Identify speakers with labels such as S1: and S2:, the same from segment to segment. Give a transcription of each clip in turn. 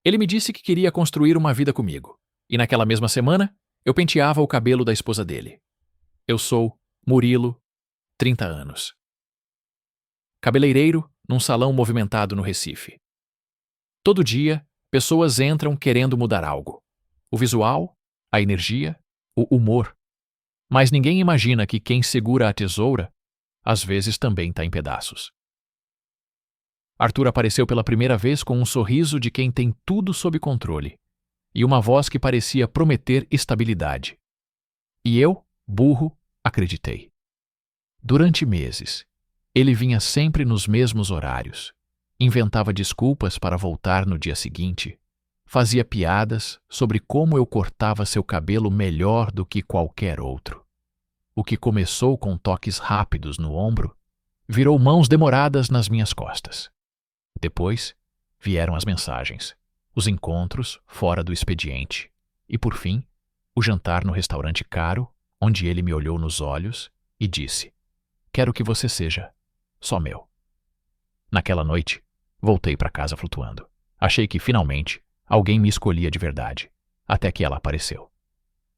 S1: Ele me disse que queria construir uma vida comigo, e naquela mesma semana eu penteava o cabelo da esposa dele. Eu sou Murilo, 30 anos. Cabeleireiro num salão movimentado no Recife. Todo dia, pessoas entram querendo mudar algo. O visual, a energia, o humor. Mas ninguém imagina que quem segura a tesoura, às vezes também está em pedaços. Arthur apareceu pela primeira vez com um sorriso de quem tem tudo sob controle e uma voz que parecia prometer estabilidade. E eu, burro, acreditei. Durante meses, ele vinha sempre nos mesmos horários, inventava desculpas para voltar no dia seguinte, fazia piadas sobre como eu cortava seu cabelo melhor do que qualquer outro. O que começou com toques rápidos no ombro, virou mãos demoradas nas minhas costas. Depois, vieram as mensagens, os encontros fora do expediente e, por fim, o jantar no restaurante caro, onde ele me olhou nos olhos e disse: "Quero que você seja só meu." Naquela noite, voltei para casa flutuando. Achei que, finalmente, alguém me escolhia de verdade, até que ela apareceu.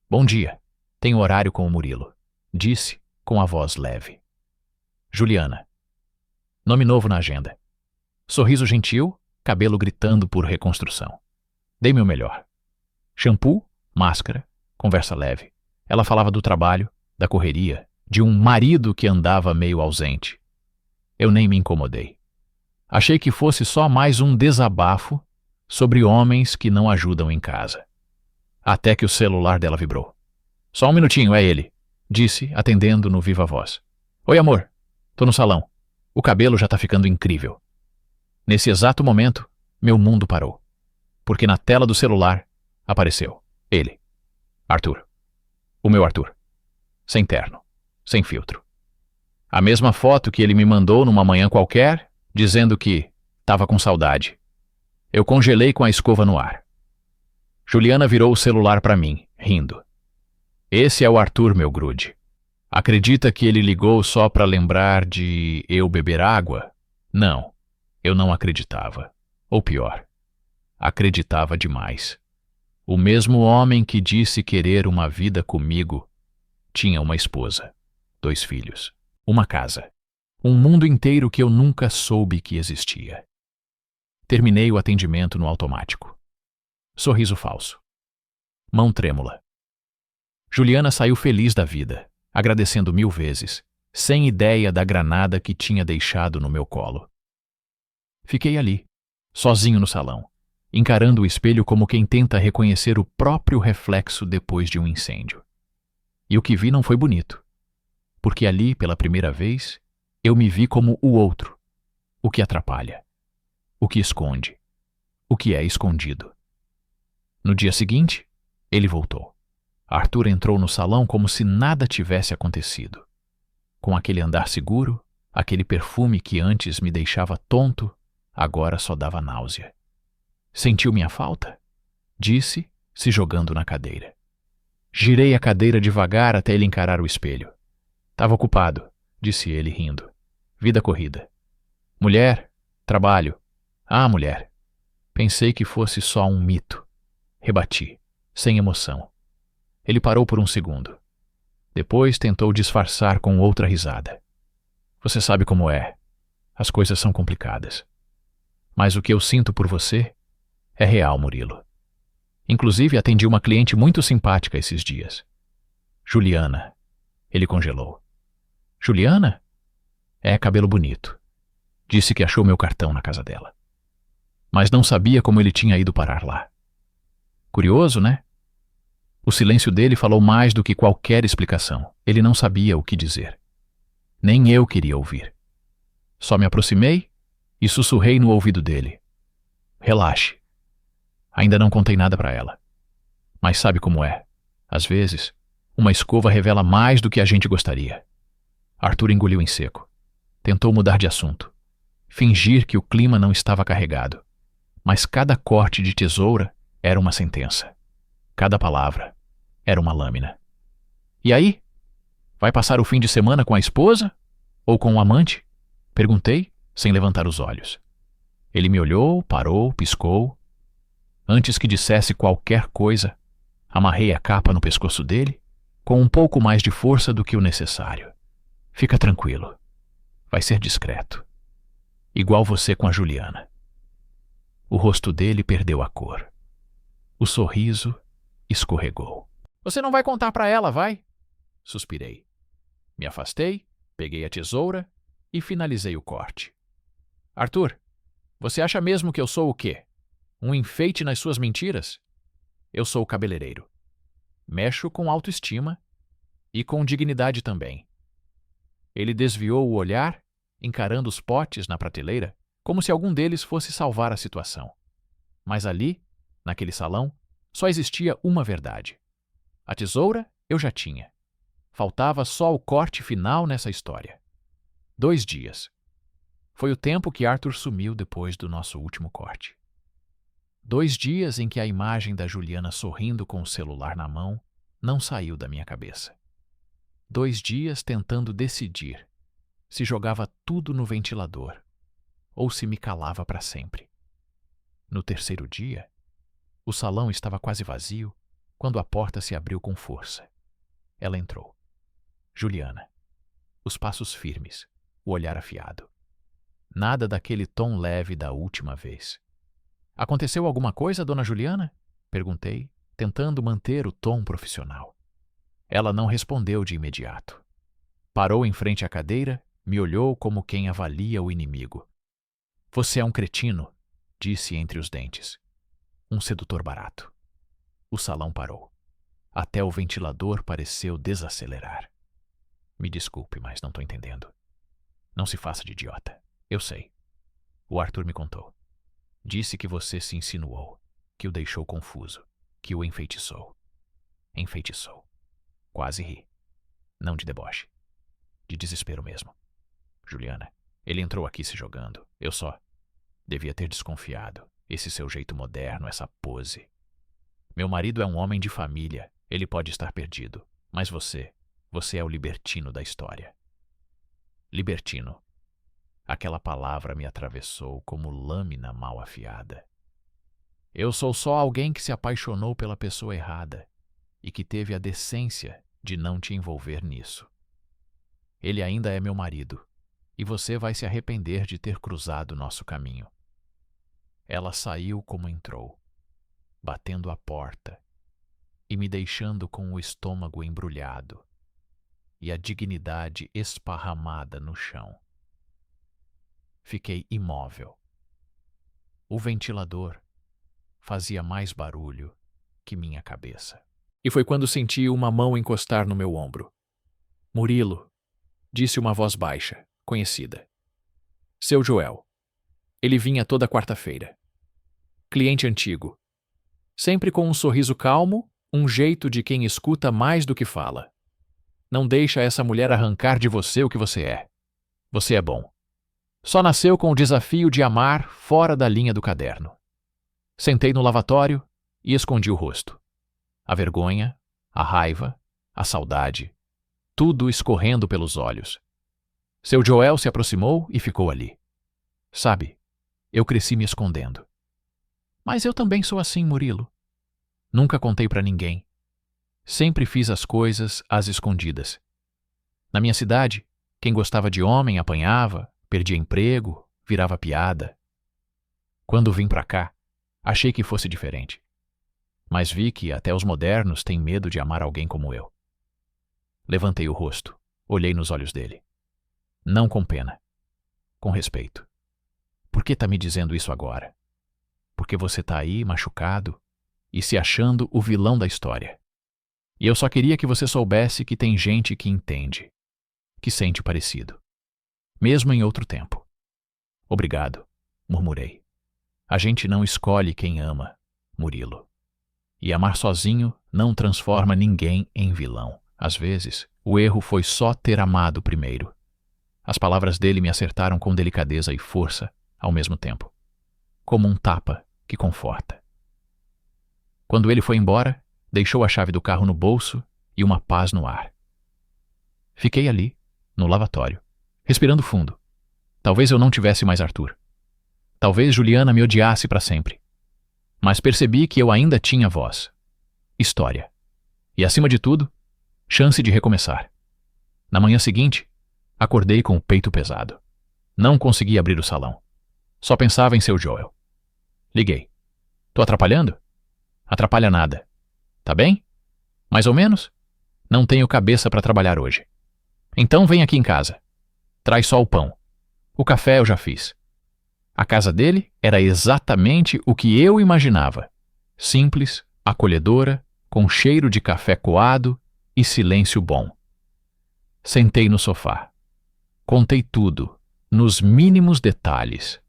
S1: "Bom dia, tenho horário com o Murilo", disse com a voz leve. Juliana. Nome novo na agenda. Sorriso gentil, cabelo gritando por reconstrução. Dei meu melhor. Shampoo, máscara, conversa leve. Ela falava do trabalho, da correria, de um marido que andava meio ausente. Eu nem me incomodei. Achei que fosse só mais um desabafo sobre homens que não ajudam em casa. Até que o celular dela vibrou. "Só um minutinho, é ele", disse, atendendo no viva voz. "Oi, amor. Tô no salão. O cabelo já tá ficando incrível." Nesse exato momento, meu mundo parou. Porque na tela do celular apareceu ele. Arthur. O meu Arthur. Sem terno. Sem filtro. A mesma foto que ele me mandou numa manhã qualquer, dizendo que tava com saudade. Eu congelei com a escova no ar. Juliana virou o celular para mim, rindo. "Esse é o Arthur, meu grude. Acredita que ele ligou só para lembrar de eu beber água? Não, eu não acreditava. Ou pior, acreditava demais. O mesmo homem que disse querer uma vida comigo tinha uma esposa, 2 filhos, uma casa, um mundo inteiro que eu nunca soube que existia." Terminei o atendimento no automático. Sorriso falso. Mão trêmula. Juliana saiu feliz da vida, agradecendo 1000 vezes, sem ideia da granada que tinha deixado no meu colo. Fiquei ali, sozinho no salão, encarando o espelho como quem tenta reconhecer o próprio reflexo depois de um incêndio. E o que vi não foi bonito, porque ali, pela primeira vez, eu me vi como o outro, o que atrapalha, o que esconde, o que é escondido. No dia seguinte, ele voltou. Arthur entrou no salão como se nada tivesse acontecido. Com aquele andar seguro, aquele perfume que antes me deixava tonto, agora só dava náusea. "Sentiu minha falta?" disse, se jogando na cadeira. Girei a cadeira devagar até ele encarar o espelho. "Tava ocupado", disse ele rindo. "Vida corrida." "Mulher, trabalho." "Ah, mulher." Pensei que fosse só um mito. Rebati, sem emoção. Ele parou por um segundo. Depois tentou disfarçar com outra risada. "Você sabe como é. As coisas são complicadas. Mas o que eu sinto por você é real, Murilo. Inclusive, atendi uma cliente muito simpática esses dias. Juliana." Ele congelou. "Juliana?" "É, cabelo bonito." Disse que achou meu cartão na casa dela. Mas não sabia como ele tinha ido parar lá. Curioso, né? O silêncio dele falou mais do que qualquer explicação. Ele não sabia o que dizer. Nem eu queria ouvir. Só me aproximei e sussurrei no ouvido dele: "Relaxe." Ainda não contei nada para ela. Mas sabe como é? Às vezes, uma escova revela mais do que a gente gostaria. Arthur engoliu em seco. Tentou mudar de assunto. Fingir que o clima não estava carregado. Mas cada corte de tesoura era uma sentença. Cada palavra era uma lâmina. "E aí? Vai passar o fim de semana com a esposa? Ou com o amante?" Perguntei, sem levantar os olhos. Ele me olhou, parou, piscou. Antes que dissesse qualquer coisa, amarrei a capa no pescoço dele, com um pouco mais de força do que o necessário. Fica tranquilo. Vai ser discreto. Igual você com a Juliana. O rosto dele perdeu a cor. O sorriso escorregou. Você não vai contar pra ela, vai? Suspirei. Me afastei, peguei a tesoura e finalizei o corte. Arthur, você acha mesmo que eu sou o quê? Um enfeite nas suas mentiras? Eu sou o cabeleireiro. Mexo com autoestima e com dignidade também. Ele desviou o olhar, encarando os potes na prateleira, como se algum deles fosse salvar a situação. Mas ali, naquele salão, só existia uma verdade. A tesoura eu já tinha. Faltava só o corte final nessa história. 2 dias. Foi o tempo que Arthur sumiu depois do nosso último corte. 2 dias em que a imagem da Juliana sorrindo com o celular na mão não saiu da minha cabeça. 2 dias tentando decidir se jogava tudo no ventilador ou se me calava para sempre. No 3º dia, o salão estava quase vazio quando a porta se abriu com força. Ela entrou. Juliana. Os passos firmes, o olhar afiado. Nada daquele tom leve da última vez. Aconteceu alguma coisa, dona Juliana? Perguntei, tentando manter o tom profissional. Ela não respondeu de imediato. Parou em frente à cadeira, me olhou como quem avalia o inimigo. Você é um cretino, disse entre os dentes. Um sedutor barato. O salão parou. Até o ventilador pareceu desacelerar. Me desculpe, mas não estou entendendo. Não se faça de idiota. Eu sei. O Arthur me contou. Disse que você se insinuou, que o deixou confuso, que o enfeitiçou. Enfeitiçou. Quase ri. Não de deboche. De desespero mesmo. Juliana, ele entrou aqui se jogando. Eu só devia ter desconfiado. Esse seu jeito moderno, essa pose. Meu marido é um homem de família. Ele pode estar perdido. Mas você é o libertino da história. Libertino. Aquela palavra me atravessou como lâmina mal afiada. Eu sou só alguém que se apaixonou pela pessoa errada e que teve a decência de não te envolver nisso. Ele ainda é meu marido e você vai se arrepender de ter cruzado nosso caminho. Ela saiu como entrou, batendo a porta e me deixando com o estômago embrulhado e a dignidade esparramada no chão. Fiquei imóvel. O ventilador fazia mais barulho que minha cabeça. E foi quando senti uma mão encostar no meu ombro. Murilo, disse uma voz baixa, conhecida. Seu Joel. Ele vinha toda quarta-feira. Cliente antigo. Sempre com um sorriso calmo, um jeito de quem escuta mais do que fala. Não deixa essa mulher arrancar de você o que você é. Você é bom. Só nasceu com o desafio de amar fora da linha do caderno. Sentei no lavatório e escondi o rosto. A vergonha, a raiva, a saudade, tudo escorrendo pelos olhos. Seu Joel se aproximou e ficou ali. Sabe, eu cresci me escondendo. Mas eu também sou assim, Murilo. Nunca contei pra ninguém. Sempre fiz as coisas às escondidas. Na minha cidade, quem gostava de homem apanhava, perdia emprego, virava piada. Quando vim pra cá, achei que fosse diferente. Mas vi que até os modernos têm medo de amar alguém como eu. Levantei o rosto, olhei nos olhos dele. Não com pena, com respeito. Por que tá me dizendo isso agora? Porque você tá aí machucado e se achando o vilão da história. E eu só queria que você soubesse que tem gente que entende, que sente parecido. Mesmo em outro tempo. Obrigado, murmurei. A gente não escolhe quem ama, Murilo. E amar sozinho não transforma ninguém em vilão. Às vezes, o erro foi só ter amado primeiro. As palavras dele me acertaram com delicadeza e força ao mesmo tempo. Como um tapa que conforta. Quando ele foi embora, deixou a chave do carro no bolso e uma paz no ar. Fiquei ali, no lavatório, respirando fundo. Talvez eu não tivesse mais Arthur. Talvez Juliana me odiasse para sempre. Mas percebi que eu ainda tinha voz, história e, acima de tudo, chance de recomeçar. Na manhã seguinte, acordei com o peito pesado. Não consegui abrir o salão. Só pensava em seu Joel. Liguei. Tô atrapalhando? Atrapalha nada. Tá bem? Mais ou menos? Não tenho cabeça para trabalhar hoje. Então vem aqui em casa. Traz só o pão. O café eu já fiz. A casa dele era exatamente o que eu imaginava. Simples, acolhedora, com cheiro de café coado e silêncio bom. Sentei no sofá. Contei tudo, nos mínimos detalhes.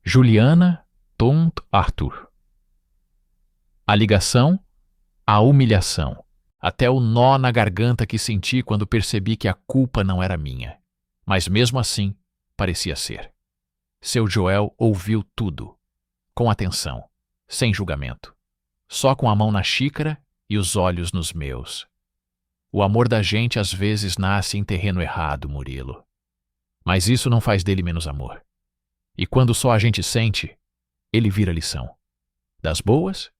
S1: Juliana, Tont, Arthur. A ligação, a humilhação, até o nó na garganta que senti quando percebi que a culpa não era minha. Mas mesmo assim, parecia ser. Seu Joel ouviu tudo, com atenção, sem julgamento, só com a mão na xícara e os olhos nos meus. O amor da gente às vezes nasce em terreno errado, Murilo. Mas isso não faz dele menos amor. E quando só a gente sente, ele vira lição. Das boas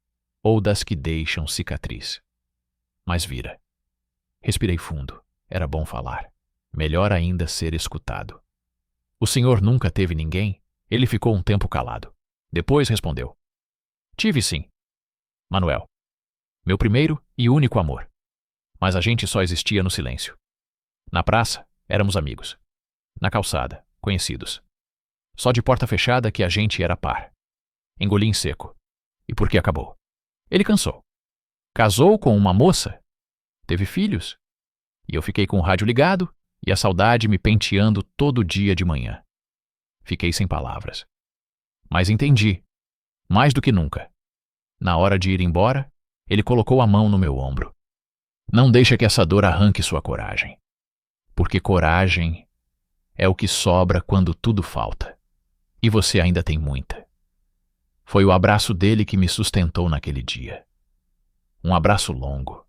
S1: ou das que deixam cicatriz. Mas vira. Respirei fundo. Era bom falar. Melhor ainda ser escutado. O senhor nunca teve ninguém? Ele ficou um tempo calado. Depois respondeu. Tive sim. Manuel. Meu primeiro e único amor. Mas a gente só existia no silêncio. Na praça, éramos amigos. Na calçada, conhecidos. Só de porta fechada que a gente era par. Engoli em seco. E por que acabou? Ele cansou. Casou com uma moça. Teve filhos. E eu fiquei com o rádio ligado e a saudade me penteando todo dia de manhã. Fiquei sem palavras. Mas entendi. Mais do que nunca. Na hora de ir embora, ele colocou a mão no meu ombro. Não deixa que essa dor arranque sua coragem. Porque coragem é o que sobra quando tudo falta. E você ainda tem muita. Foi o abraço dele que me sustentou naquele dia. Um abraço longo.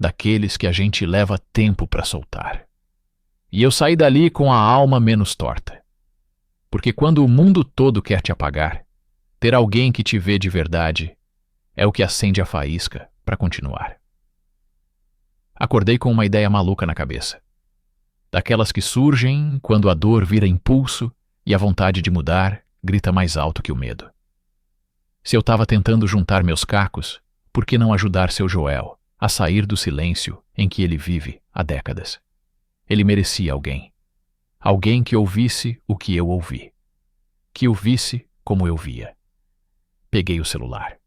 S1: Daqueles que a gente leva tempo para soltar. E eu saí dali com a alma menos torta. Porque quando o mundo todo quer te apagar, ter alguém que te vê de verdade é o que acende a faísca para continuar. Acordei com uma ideia maluca na cabeça. Daquelas que surgem quando a dor vira impulso e a vontade de mudar grita mais alto que o medo. Se eu estava tentando juntar meus cacos, por que não ajudar seu Joel a sair do silêncio em que ele vive há décadas? Ele merecia alguém. Alguém que ouvisse o que eu ouvi. Que o visse como eu via. Peguei o celular.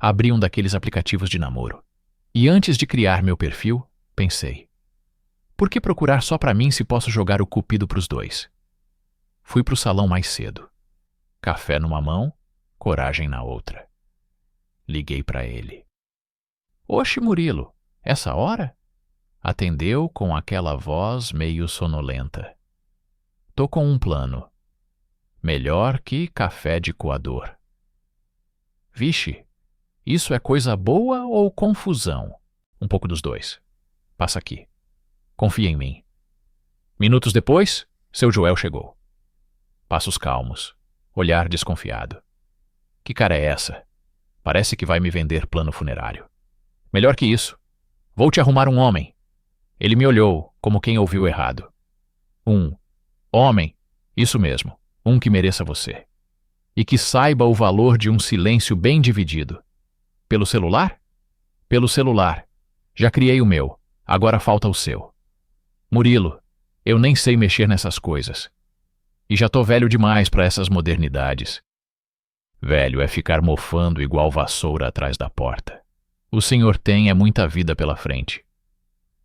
S1: Abri um daqueles aplicativos de namoro. E antes de criar meu perfil, pensei. Por que procurar só pra mim se posso jogar o cupido pros dois? Fui pro salão mais cedo. Café numa mão, coragem na outra. Liguei pra ele. Oxe, Murilo, essa hora? Atendeu com aquela voz meio sonolenta. Tô com um plano. Melhor que café de coador. Vixe, isso é coisa boa ou confusão? Um pouco dos dois. Passa aqui. Confia em mim. Minutos depois, seu Joel chegou. Passos calmos, olhar desconfiado. Que cara é essa? Parece que vai me vender plano funerário. Melhor que isso. Vou te arrumar um homem. Ele me olhou como quem ouviu errado. Um homem, isso mesmo, um que mereça você. E que saiba o valor de um silêncio bem dividido. Pelo celular? Pelo celular. Já criei o meu, agora falta o seu. Murilo, eu nem sei mexer nessas coisas. E já tô velho demais para essas modernidades. Velho é ficar mofando igual vassoura atrás da porta. O senhor tem muita vida pela frente.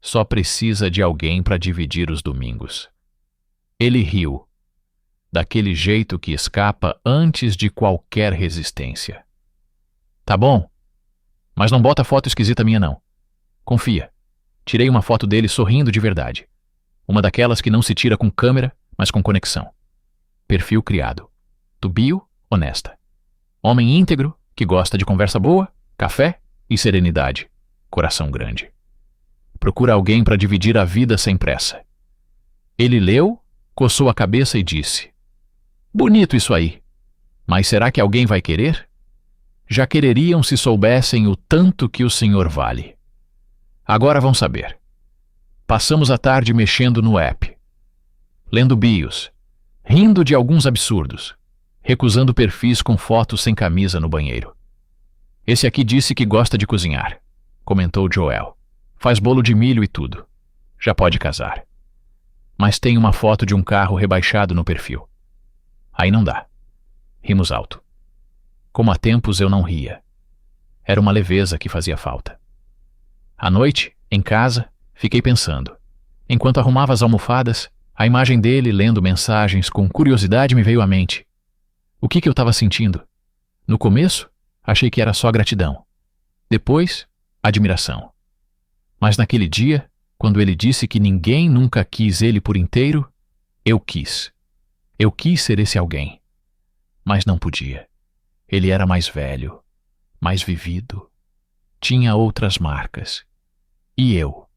S1: Só precisa de alguém para dividir os domingos. Ele riu, daquele jeito que escapa antes de qualquer resistência. Tá bom, mas não bota foto esquisita minha não. Confia, tirei uma foto dele sorrindo de verdade. Uma daquelas que não se tira com câmera, mas com conexão. Perfil criado. Tubio, honesta. Homem íntegro, que gosta de conversa boa, café e serenidade. Coração grande. Procura alguém para dividir a vida sem pressa. Ele leu, coçou a cabeça e disse: bonito isso aí. Mas será que alguém vai querer? Já quereriam se soubessem o tanto que o senhor vale. Agora vão saber. Passamos a tarde mexendo no app, lendo bios, rindo de alguns absurdos, recusando perfis com fotos sem camisa no banheiro. Esse aqui disse que gosta de cozinhar, comentou Joel. Faz bolo de milho e tudo. Já pode casar. Mas tem uma foto de um carro rebaixado no perfil. Aí não dá. Rimos alto. Como há tempos eu não ria. Era uma leveza que fazia falta. À noite, em casa, fiquei pensando. Enquanto arrumava as almofadas, a imagem dele lendo mensagens com curiosidade me veio à mente. O que eu estava sentindo? No começo, achei que era só gratidão. Depois, admiração. Mas naquele dia, quando ele disse que ninguém nunca quis ele por inteiro, eu quis. Eu quis ser esse alguém. Mas não podia. Ele era mais velho, mais vivido. Tinha outras marcas. E eu?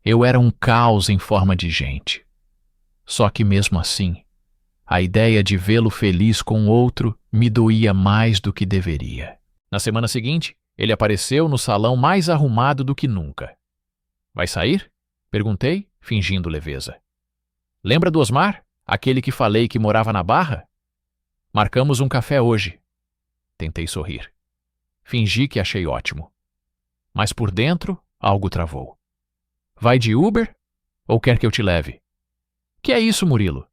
S1: Eu era um caos em forma de gente. Só que mesmo assim, a ideia de vê-lo feliz com outro me doía mais do que deveria. Na semana seguinte, ele apareceu no salão mais arrumado do que nunca. Vai sair? Perguntei, fingindo leveza. Lembra do Osmar? Aquele que falei que morava na Barra? Marcamos um café hoje. Tentei sorrir. Fingi que achei ótimo. Mas por dentro, algo travou. Vai de Uber? Ou quer que eu te leve? Que é isso, Murilo?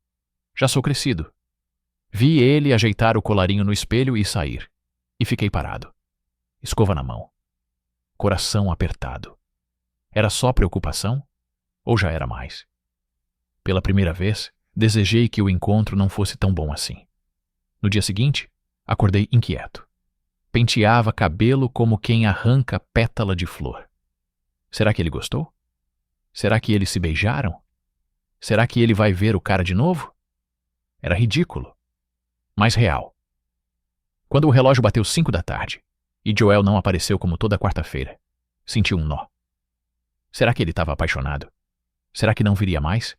S1: Já sou crescido. Vi ele ajeitar o colarinho no espelho e sair. E fiquei parado. Escova na mão. Coração apertado. Era só preocupação? Ou já era mais? Pela primeira vez, desejei que o encontro não fosse tão bom assim. No dia seguinte, acordei inquieto. Penteava cabelo como quem arranca pétala de flor. Será que ele gostou? Será que eles se beijaram? Será que ele vai ver o cara de novo? Era ridículo, mas real. Quando o relógio bateu 5 da tarde e Joel não apareceu como toda quarta-feira, senti um nó. Será que ele estava apaixonado? Será que não viria mais?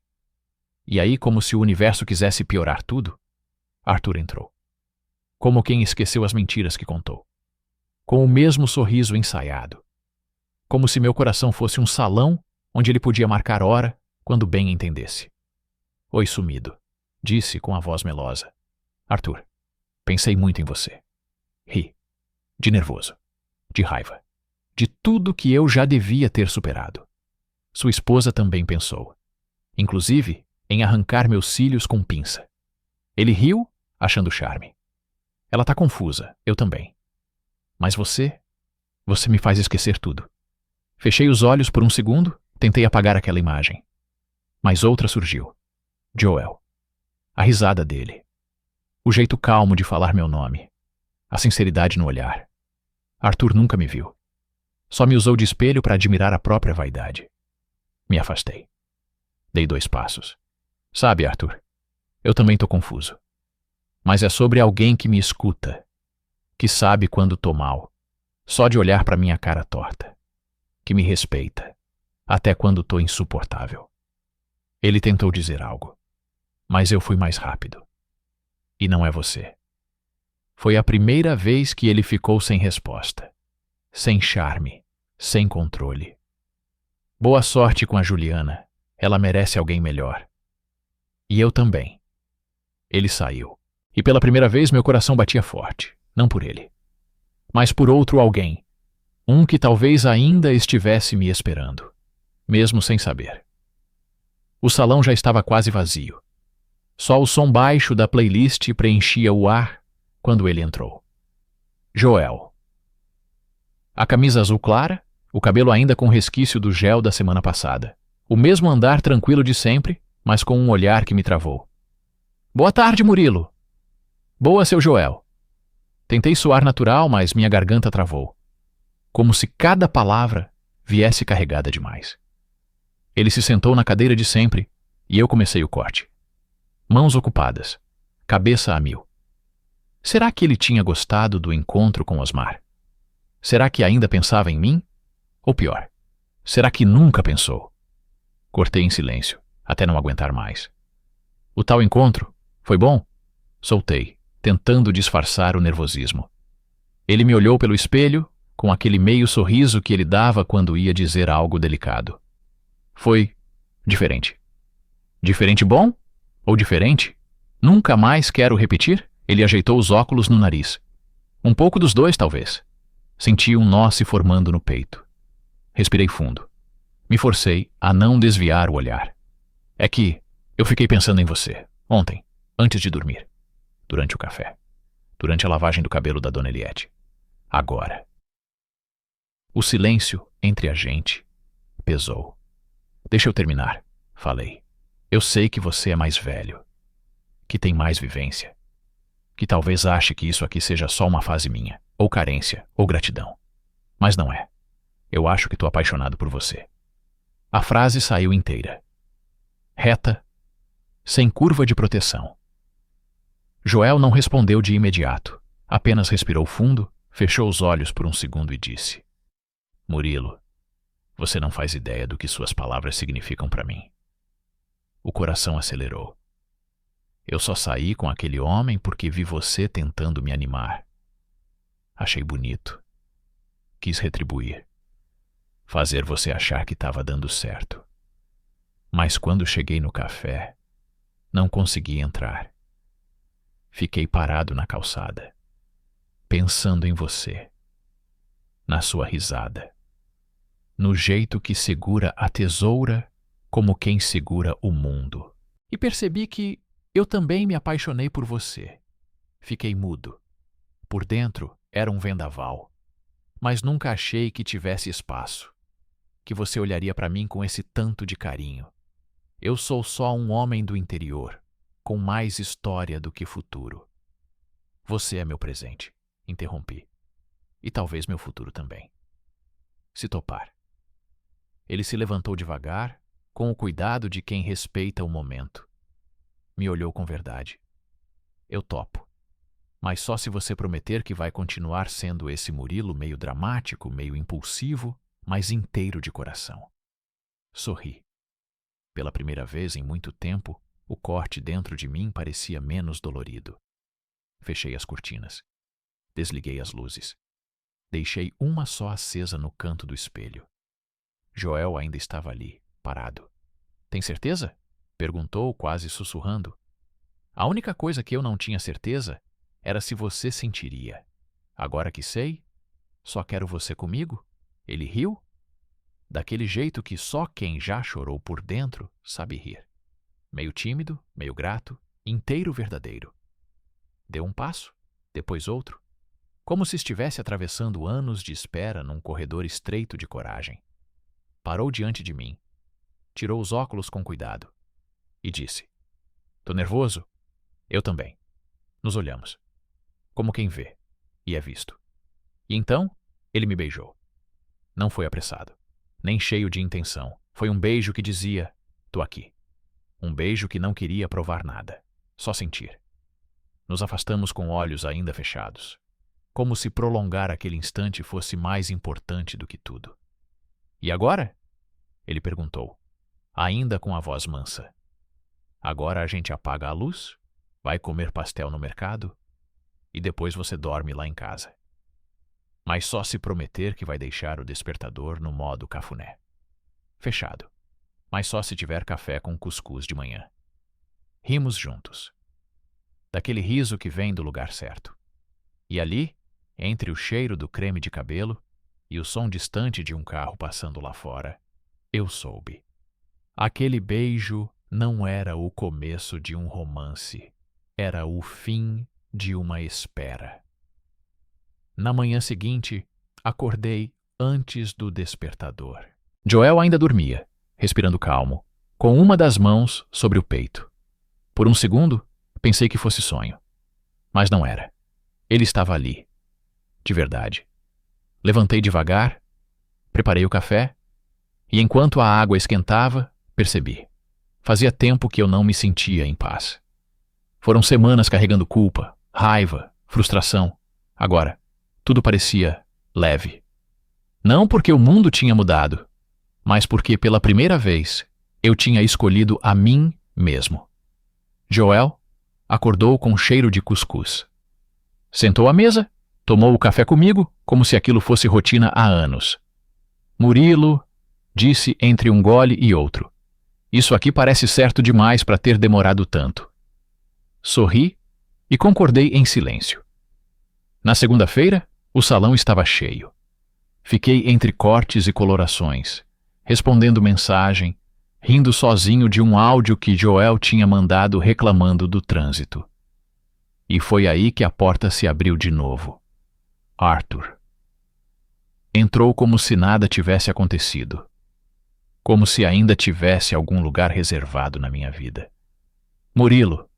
S1: E aí, como se o universo quisesse piorar tudo, Arthur entrou. Como quem esqueceu as mentiras que contou. Com o mesmo sorriso ensaiado. Como se meu coração fosse um salão onde ele podia marcar hora quando bem entendesse. Oi, sumido, disse com a voz melosa. Arthur, pensei muito em você. Ri. De nervoso. De raiva. De tudo que eu já devia ter superado. Sua esposa também pensou. Inclusive, em arrancar meus cílios com pinça. Ele riu, achando charme. Ela tá confusa, eu também. Mas você me faz esquecer tudo. Fechei os olhos por um segundo, tentei apagar aquela imagem. Mas outra surgiu. Joel. A risada dele. O jeito calmo de falar meu nome. A sinceridade no olhar. Arthur nunca me viu. Só me usou de espelho para admirar a própria vaidade. Me afastei. Dei 2 passos. Sabe, Arthur, eu também tô confuso. Mas é sobre alguém que me escuta, que sabe quando tô mal, só de olhar para minha cara torta, que me respeita, até quando tô insuportável. Ele tentou dizer algo, mas eu fui mais rápido. E não é você. Foi a primeira vez que ele ficou sem resposta, sem charme, sem controle. Boa sorte com a Juliana, ela merece alguém melhor. E eu também. Ele saiu. E pela primeira vez meu coração batia forte, não por ele, mas por outro alguém, um que talvez ainda estivesse me esperando, mesmo sem saber. O salão já estava quase vazio. Só o som baixo da playlist preenchia o ar quando ele entrou. Joel. A camisa azul clara, o cabelo ainda com resquício do gel da semana passada. O mesmo andar tranquilo de sempre, mas com um olhar que me travou. Boa tarde, Murilo. Boa, seu Joel. Tentei soar natural, mas minha garganta travou. Como se cada palavra viesse carregada demais. Ele se sentou na cadeira de sempre e eu comecei o corte. Mãos ocupadas, cabeça a mil. Será que ele tinha gostado do encontro com Osmar? Será que ainda pensava em mim? Ou pior, será que nunca pensou? Cortei em silêncio, até não aguentar mais. O tal encontro foi bom? Soltei, tentando disfarçar o nervosismo. Ele me olhou pelo espelho, com aquele meio sorriso que ele dava quando ia dizer algo delicado. Foi diferente. Diferente bom? Ou diferente? Nunca mais quero repetir? Ele ajeitou os óculos no nariz. Um pouco dos dois, talvez. Senti um nó se formando no peito. Respirei fundo. Me forcei a não desviar o olhar. É que eu fiquei pensando em você, ontem, antes de dormir. Durante o café. Durante a lavagem do cabelo da Dona Eliette. Agora. O silêncio entre a gente pesou. Deixa eu terminar, falei. Eu sei que você é mais velho, que tem mais vivência, que talvez ache que isso aqui seja só uma fase minha, ou carência, ou gratidão. Mas não é. Eu acho que tô apaixonado por você. A frase saiu inteira. Reta, sem curva de proteção. Joel não respondeu de imediato, apenas respirou fundo, fechou os olhos por um segundo e disse: Murilo, você não faz ideia do que suas palavras significam para mim. O coração acelerou. Eu só saí com aquele homem porque vi você tentando me animar. Achei bonito. Quis retribuir. Fazer você achar que estava dando certo. Mas quando cheguei no café, não consegui entrar. Fiquei parado na calçada, pensando em você, na sua risada, no jeito que segura a tesoura como quem segura o mundo. E percebi que eu também me apaixonei por você. Fiquei mudo. Por dentro era um vendaval, mas nunca achei que tivesse espaço, que você olharia para mim com esse tanto de carinho. Eu sou só um homem do interior, com mais história do que futuro. Você é meu presente, interrompi. E talvez meu futuro também. Se topar. Ele se levantou devagar, com o cuidado de quem respeita o momento. Me olhou com verdade. Eu topo. Mas só se você prometer que vai continuar sendo esse Murilo meio dramático, meio impulsivo, mas inteiro de coração. Sorri. Pela primeira vez em muito tempo, o corte dentro de mim parecia menos dolorido. Fechei as cortinas. Desliguei as luzes. Deixei uma só acesa no canto do espelho. Joel ainda estava ali, parado. Tem certeza? Perguntou, quase sussurrando. A única coisa que eu não tinha certeza era se você sentiria. Agora que sei, só quero você comigo? Ele riu? Daquele jeito que só quem já chorou por dentro sabe rir. Meio tímido, meio grato, inteiro verdadeiro. Deu um passo, depois outro, como se estivesse atravessando anos de espera num corredor estreito de coragem. Parou diante de mim, tirou os óculos com cuidado e disse: Tô nervoso? Eu também. Nos olhamos, como quem vê, e é visto. E então, ele me beijou. Não foi apressado, nem cheio de intenção. Foi um beijo que dizia: tô aqui. Um beijo que não queria provar nada, só sentir. Nos afastamos com olhos ainda fechados, como se prolongar aquele instante fosse mais importante do que tudo. E agora? Ele perguntou, ainda com a voz mansa. Agora a gente apaga a luz, vai comer pastel no mercado e depois você dorme lá em casa. Mas só se prometer que vai deixar o despertador no modo cafuné. Fechado. Mas só se tiver café com cuscuz de manhã. Rimos juntos. Daquele riso que vem do lugar certo. E ali, entre o cheiro do creme de cabelo e o som distante de um carro passando lá fora, eu soube. Aquele beijo não era o começo de um romance, era o fim de uma espera. Na manhã seguinte, acordei antes do despertador. Joel ainda dormia, respirando calmo, com uma das mãos sobre o peito. Por um segundo, pensei que fosse sonho. Mas não era. Ele estava ali. De verdade. Levantei devagar, preparei o café, e enquanto a água esquentava, percebi. Fazia tempo que eu não me sentia em paz. Foram semanas carregando culpa, raiva, frustração. Agora, tudo parecia leve. Não porque o mundo tinha mudado, mas porque pela primeira vez eu tinha escolhido a mim mesmo. Joel acordou com cheiro de cuscuz. Sentou à mesa Tomou o café comigo como se aquilo fosse rotina há anos. Murilo, disse entre um gole e outro. Isso aqui parece certo demais para ter demorado tanto. Sorri e concordei em silêncio. Na segunda-feira, o salão estava cheio. Fiquei entre cortes e colorações, respondendo mensagem, rindo sozinho de um áudio que Joel tinha mandado reclamando do trânsito. E foi aí que a porta se abriu de novo. Arthur. Entrou como se nada tivesse acontecido. Como se ainda tivesse algum lugar reservado na minha vida. Murilo,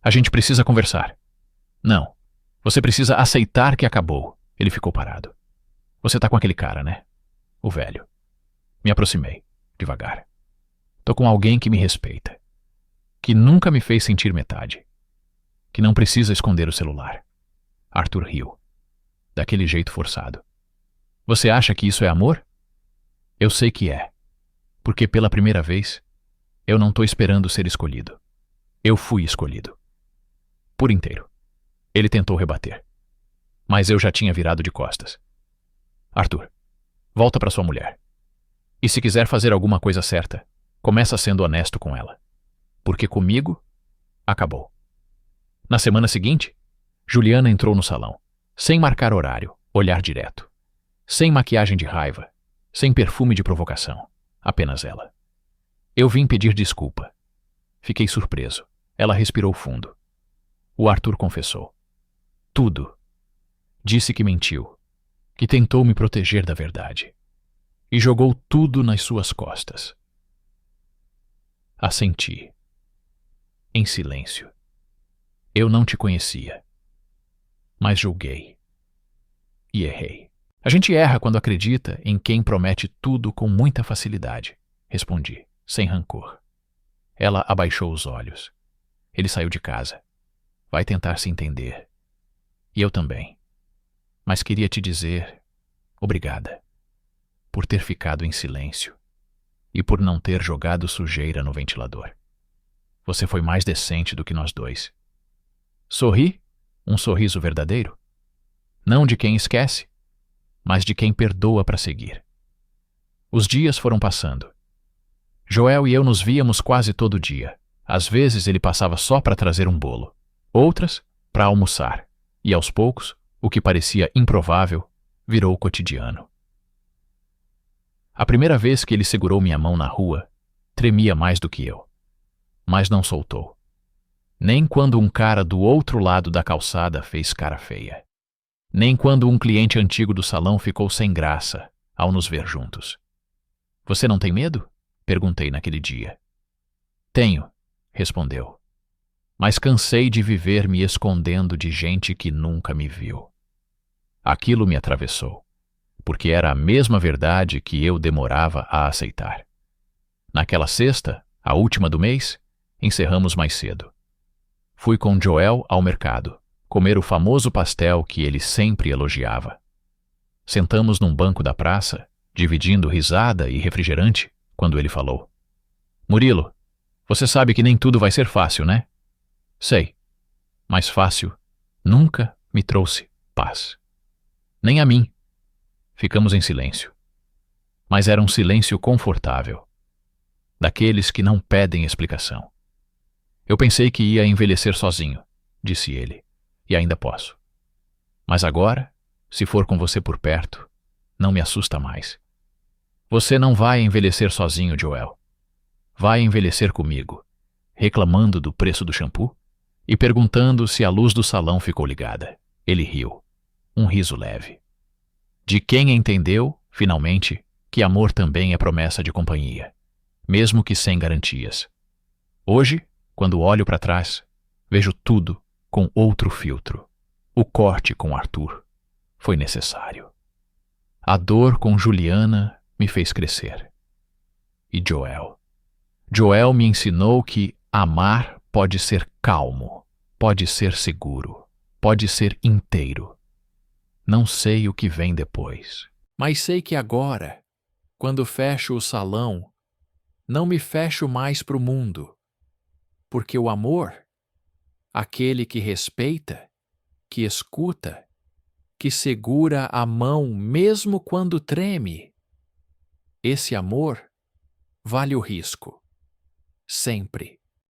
S1: a gente precisa conversar. Não, você precisa aceitar que acabou. Ele ficou parado. Você tá com aquele cara, né? O velho. Me aproximei, devagar. Tô com alguém que me respeita. Que nunca me fez sentir metade. Que não precisa esconder o celular. Arthur riu. Daquele jeito forçado. Você acha que isso é amor? Eu sei que é. Porque pela primeira vez, eu não tô esperando ser escolhido. Eu fui escolhido. Por inteiro. Ele tentou rebater. Mas eu já tinha virado de costas. Arthur, volta para sua mulher. E se quiser fazer alguma coisa certa, começa sendo honesto com ela. Porque comigo, acabou. Na semana seguinte, Juliana entrou no salão, sem marcar horário, olhar direto. Sem maquiagem de raiva, sem perfume de provocação, apenas ela. Eu vim pedir desculpa. Fiquei surpreso. Ela respirou fundo. O Arthur confessou. Tudo. Disse que mentiu, que tentou me proteger da verdade. E jogou tudo nas suas costas. Assenti. Em silêncio. Eu não te conhecia. Mas julguei. E errei. A gente erra quando acredita em quem promete tudo com muita facilidade, respondi, sem rancor. Ela abaixou os olhos. Ele saiu de casa. Vai tentar se entender. E eu também. Mas queria te dizer obrigada por ter ficado em silêncio e por não ter jogado sujeira no ventilador. Você foi mais decente do que nós dois. Sorri, um sorriso verdadeiro. Não de quem esquece, mas de quem perdoa para seguir. Os dias foram passando. Joel e eu nos víamos quase todo dia. Às vezes ele passava só para trazer um bolo, outras para almoçar, e aos poucos, o que parecia improvável, virou cotidiano. A primeira vez que ele segurou minha mão na rua, tremia mais do que eu. Mas não soltou. Nem quando um cara do outro lado da calçada fez cara feia. Nem quando um cliente antigo do salão ficou sem graça ao nos ver juntos. Você não tem medo? Perguntei naquele dia. Tenho, respondeu. Mas cansei de viver me escondendo de gente que nunca me viu. Aquilo me atravessou, porque era a mesma verdade que eu demorava a aceitar. Naquela sexta, a última do mês, encerramos mais cedo. Fui com Joel ao mercado, comer o famoso pastel que ele sempre elogiava. Sentamos num banco da praça, dividindo risada e refrigerante, quando ele falou. Murilo, você sabe que nem tudo vai ser fácil, né? Sei, mas fácil nunca me trouxe paz. Nem a mim. Ficamos em silêncio. Mas era um silêncio confortável. Daqueles que não pedem explicação. Eu pensei que ia envelhecer sozinho, disse ele, e ainda posso. Mas agora, se for com você por perto, não me assusta mais. Você não vai envelhecer sozinho, Joel. Vai envelhecer comigo, reclamando do preço do shampoo e perguntando se a luz do salão ficou ligada. Ele riu, um riso leve. De quem entendeu, finalmente, que amor também é promessa de companhia, mesmo que sem garantias. Hoje, quando olho para trás, vejo tudo com outro filtro. O corte com Arthur foi necessário. A dor com Juliana me fez crescer. E Joel? Joel me ensinou que amar pode ser calmo, pode ser seguro, pode ser inteiro. Não sei o que vem depois. Mas sei que agora, quando fecho o salão, não me fecho mais para o mundo. Porque o amor, aquele que respeita, que escuta, que segura a mão mesmo quando treme. Esse amor vale o risco, sempre.